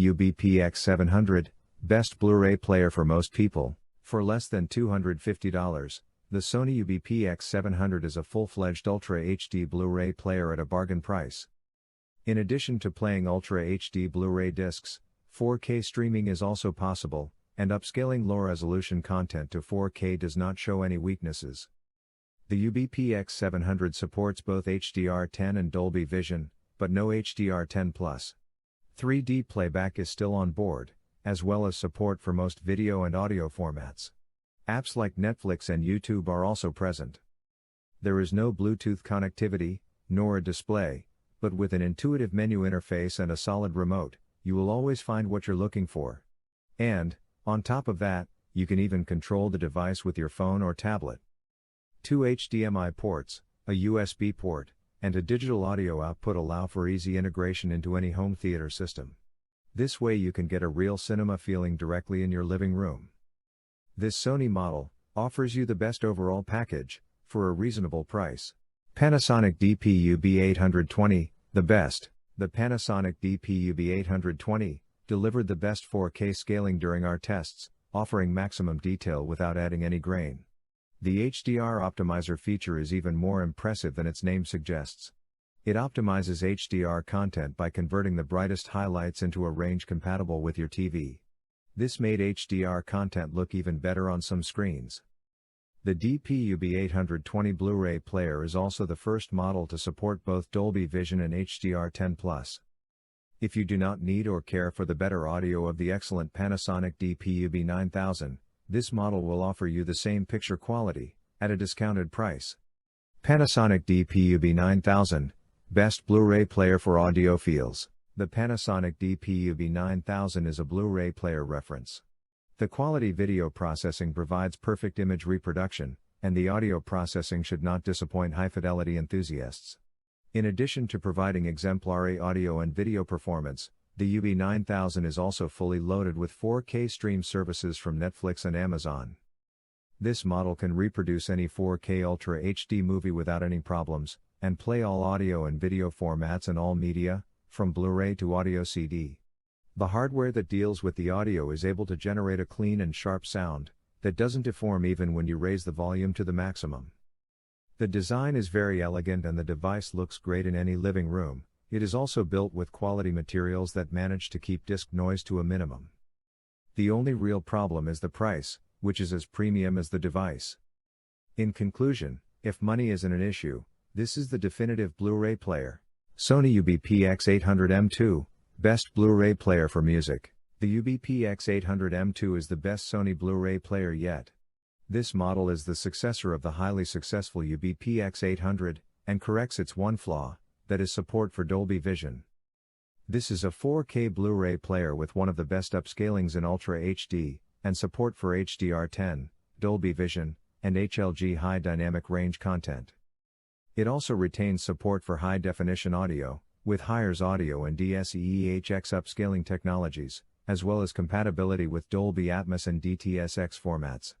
UBP-X700, best Blu-ray player for most people. For less than $250, the Sony UBP-X700 is a full-fledged Ultra HD Blu-ray player at a bargain price. In addition to playing Ultra HD Blu-ray discs, 4K streaming is also possible, and upscaling low-resolution content to 4K does not show any weaknesses. The UBP-X700 supports both HDR10 and Dolby Vision, but no HDR10+. 3D playback is still on board, as well as support for most video and audio formats. Apps like Netflix and YouTube are also present. There is no Bluetooth connectivity, nor a display, but with an intuitive menu interface and a solid remote, you will always find what you're looking for. And, on top of that, you can even control the device with your phone or tablet. 2 HDMI ports, a USB port, and a digital audio output allow for easy integration into any home theater system. This way you can get a real cinema feeling directly in your living room. This Sony model offers you the best overall package, for a reasonable price. Panasonic DP-UB820, the best. The Panasonic DP-UB820 delivered the best 4K scaling during our tests, offering maximum detail without adding any grain. The HDR optimizer feature is even more impressive than its name suggests. It optimizes HDR content by converting the brightest highlights into a range compatible with your TV. This made HDR content look even better on some screens. The DP-UB820 Blu-ray player is also the first model to support both Dolby Vision and HDR10+. If you do not need or care for the better audio of the excellent Panasonic DP-UB9000, this model will offer you the same picture quality, at a discounted price. Panasonic DP-UB9000, best Blu-ray player for audiophiles. The Panasonic DP-UB9000 is a Blu-ray player reference. The quality video processing provides perfect image reproduction, and the audio processing should not disappoint high-fidelity enthusiasts. In addition to providing exemplary audio and video performance, the UB9000 is also fully loaded with 4K stream services from Netflix and Amazon. This model can reproduce any 4K Ultra HD movie without any problems, and play all audio and video formats and all media, from Blu-ray to audio CD. The hardware that deals with the audio is able to generate a clean and sharp sound, that doesn't deform even when you raise the volume to the maximum. The design is very elegant and the device looks great in any living room. It is also built with quality materials that manage to keep disc noise to a minimum. The only real problem is the price, which is as premium as the device. In conclusion, if money isn't an issue, this is the definitive Blu-ray player. Sony UBP-X800M2, best Blu-ray player for music. The UBP-X800M2 is the best Sony Blu-ray player yet. This model is the successor of the highly successful UBP-X800, and corrects its one flaw, that is support for Dolby Vision. This is a 4K Blu-ray player with one of the best upscalings in Ultra HD, and support for HDR10, Dolby Vision, and HLG high dynamic range content. It also retains support for high-definition audio, with HiRes audio and DSEEHX upscaling technologies, as well as compatibility with Dolby Atmos and DTS:X formats.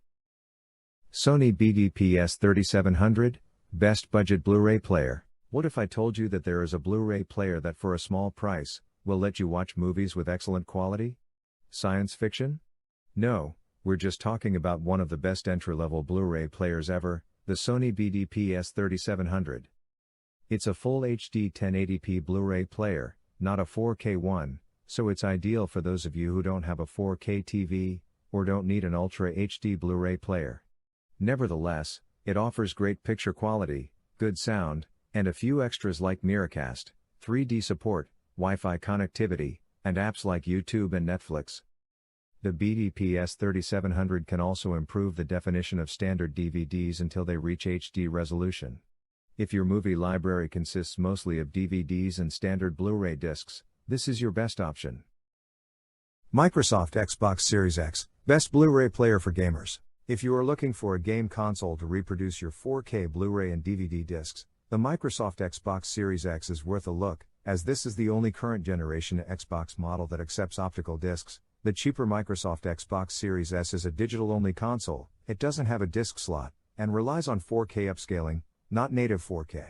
Sony BDP-S3700, best budget Blu-ray player. What if I told you that there is a Blu-ray player that for a small price, will let you watch movies with excellent quality? Science fiction? No, we're just talking about one of the best entry-level Blu-ray players ever, the Sony BDP-S3700. It's a full HD 1080p Blu-ray player, not a 4K one, so it's ideal for those of you who don't have a 4K TV, or don't need an Ultra HD Blu-ray player. Nevertheless, it offers great picture quality, good sound, and a few extras like Miracast, 3D support, Wi-Fi connectivity, and apps like YouTube and Netflix. The BDP-S3700 can also improve the definition of standard DVDs until they reach HD resolution. If your movie library consists mostly of DVDs and standard Blu-ray discs, this is your best option. Microsoft Xbox Series X, best Blu-ray player for gamers. If you are looking for a game console to reproduce your 4K Blu-ray and DVD discs, the Microsoft Xbox Series X is worth a look, as this is the only current generation Xbox model that accepts optical discs. The cheaper Microsoft Xbox Series S is a digital-only console, it doesn't have a disc slot, and relies on 4K upscaling, not native 4K.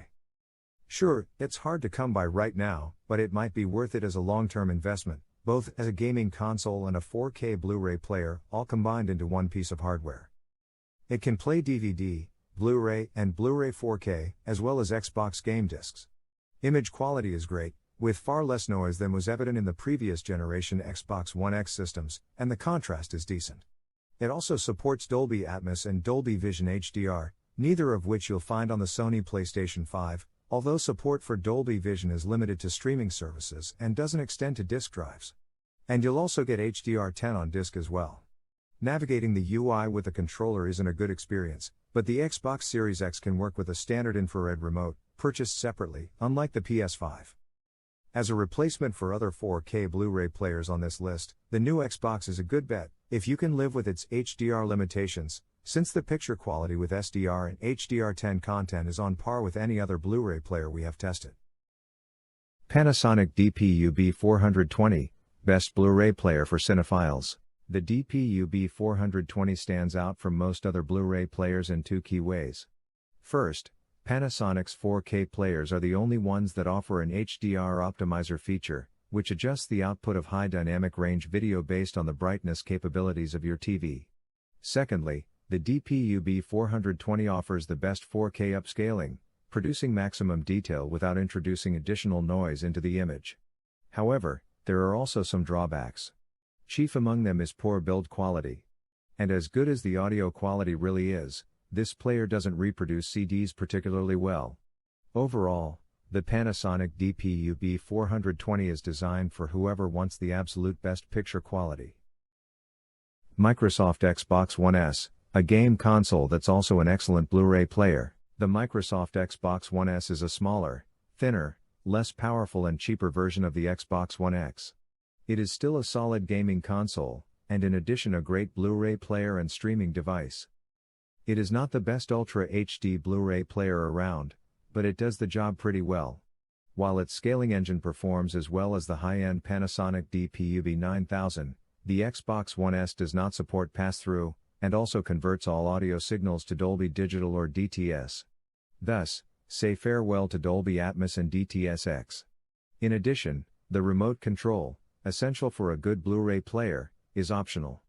Sure, it's hard to come by right now, but it might be worth it as a long-term investment, both as a gaming console and a 4K Blu-ray player, all combined into one piece of hardware. It can play DVD, Blu-ray, and Blu-ray 4K, as well as Xbox game discs. Image quality is great, with far less noise than was evident in the previous generation Xbox One X systems, and the contrast is decent. It also supports Dolby Atmos and Dolby Vision HDR, neither of which you'll find on the Sony PlayStation 5, although support for Dolby Vision is limited to streaming services and doesn't extend to disk drives. And you'll also get HDR10 on disc as well. Navigating the UI with a controller isn't a good experience, but the Xbox Series X can work with a standard infrared remote, purchased separately, unlike the PS5. As a replacement for other 4K Blu-ray players on this list, the new Xbox is a good bet, if you can live with its HDR limitations, since the picture quality with SDR and HDR10 content is on par with any other Blu-ray player we have tested. Panasonic DP-UB420, best Blu-ray player for cinephiles. The DP-UB420 stands out from most other Blu-ray players in two key ways. First, Panasonic's 4K players are the only ones that offer an HDR optimizer feature, which adjusts the output of high dynamic range video based on the brightness capabilities of your TV. Secondly, the DP-UB420 offers the best 4K upscaling, producing maximum detail without introducing additional noise into the image. However, there are also some drawbacks. Chief among them is poor build quality. And as good as the audio quality really is, this player doesn't reproduce CDs particularly well. Overall, the Panasonic DP-UB420 is designed for whoever wants the absolute best picture quality. Microsoft Xbox One S, a game console that's also an excellent Blu-ray player. The Microsoft Xbox One S is a smaller, thinner, less powerful and cheaper version of the Xbox One X. It is still a solid gaming console, and in addition a great Blu-ray player and streaming device. It is not the best Ultra HD Blu-ray player around, but it does the job pretty well. While its scaling engine performs as well as the high-end Panasonic DP-UB9000, the Xbox One S does not support pass-through, and also converts all audio signals to Dolby Digital or DTS. Thus, say farewell to Dolby Atmos and DTS:X. In addition, the remote control, essential for a good Blu-ray player, is optional.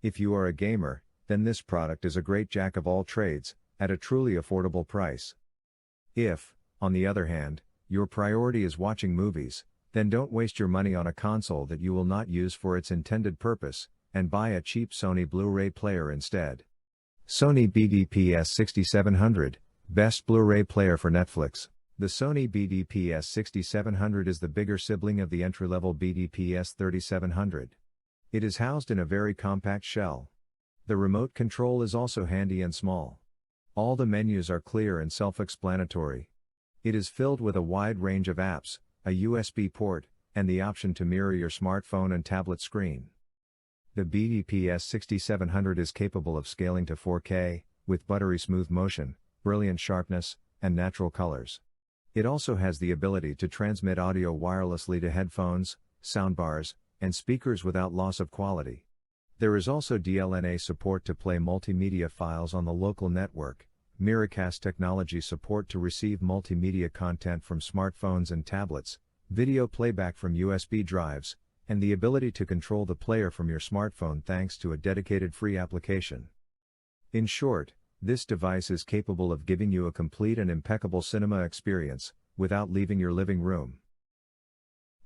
If you are a gamer, then this product is a great jack of all trades, at a truly affordable price. If, on the other hand, your priority is watching movies, then don't waste your money on a console that you will not use for its intended purpose, and buy a cheap Sony Blu-ray player instead. Sony BDP-S6700, best Blu-ray player for Netflix. The Sony BDP-S6700 is the bigger sibling of the entry-level BDP-S3700. It is housed in a very compact shell. The remote control is also handy and small. All the menus are clear and self-explanatory. It is filled with a wide range of apps, a USB port, and the option to mirror your smartphone and tablet screen. The BDP-S6700 is capable of scaling to 4K, with buttery smooth motion, brilliant sharpness, and natural colors. It also has the ability to transmit audio wirelessly to headphones, soundbars, and speakers without loss of quality. There is also DLNA support to play multimedia files on the local network, Miracast technology support to receive multimedia content from smartphones and tablets, video playback from USB drives, and the ability to control the player from your smartphone thanks to a dedicated free application. In short, this device is capable of giving you a complete and impeccable cinema experience, without leaving your living room.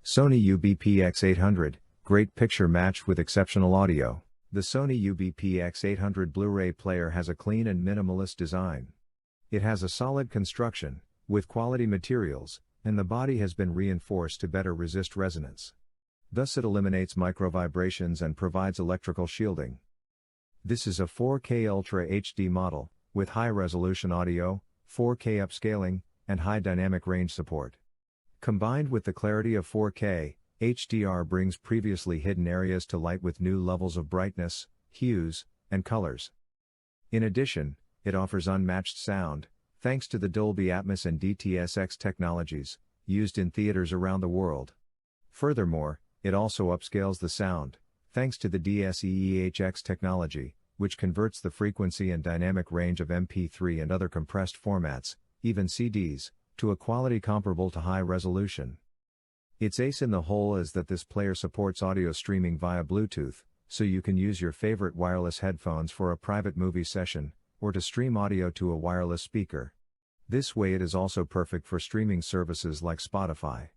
Sony UBP-X800, great picture matched with exceptional audio. The Sony UBP-X800 Blu-ray player has a clean and minimalist design. It has a solid construction, with quality materials, and the body has been reinforced to better resist resonance. Thus it eliminates microvibrations and provides electrical shielding. This is a 4K Ultra HD model, with high-resolution audio, 4K upscaling, and high dynamic range support. Combined with the clarity of 4K, HDR brings previously hidden areas to light with new levels of brightness, hues, and colors. In addition, it offers unmatched sound, thanks to the Dolby Atmos and DTS:X technologies, used in theaters around the world. Furthermore, it also upscales the sound, thanks to the DSEEHX technology, which converts the frequency and dynamic range of MP3 and other compressed formats, even CDs, to a quality comparable to high resolution. Its ace in the hole is that this player supports audio streaming via Bluetooth, so you can use your favorite wireless headphones for a private movie session, or to stream audio to a wireless speaker. This way it is also perfect for streaming services like Spotify.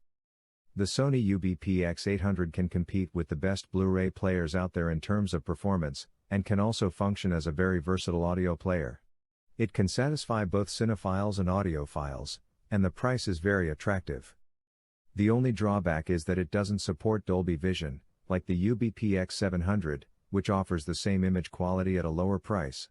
The Sony UBP-X800 can compete with the best Blu-ray players out there in terms of performance, and can also function as a very versatile audio player. It can satisfy both cinephiles and audiophiles, and the price is very attractive. The only drawback is that it doesn't support Dolby Vision, like the UBP-X700, which offers the same image quality at a lower price.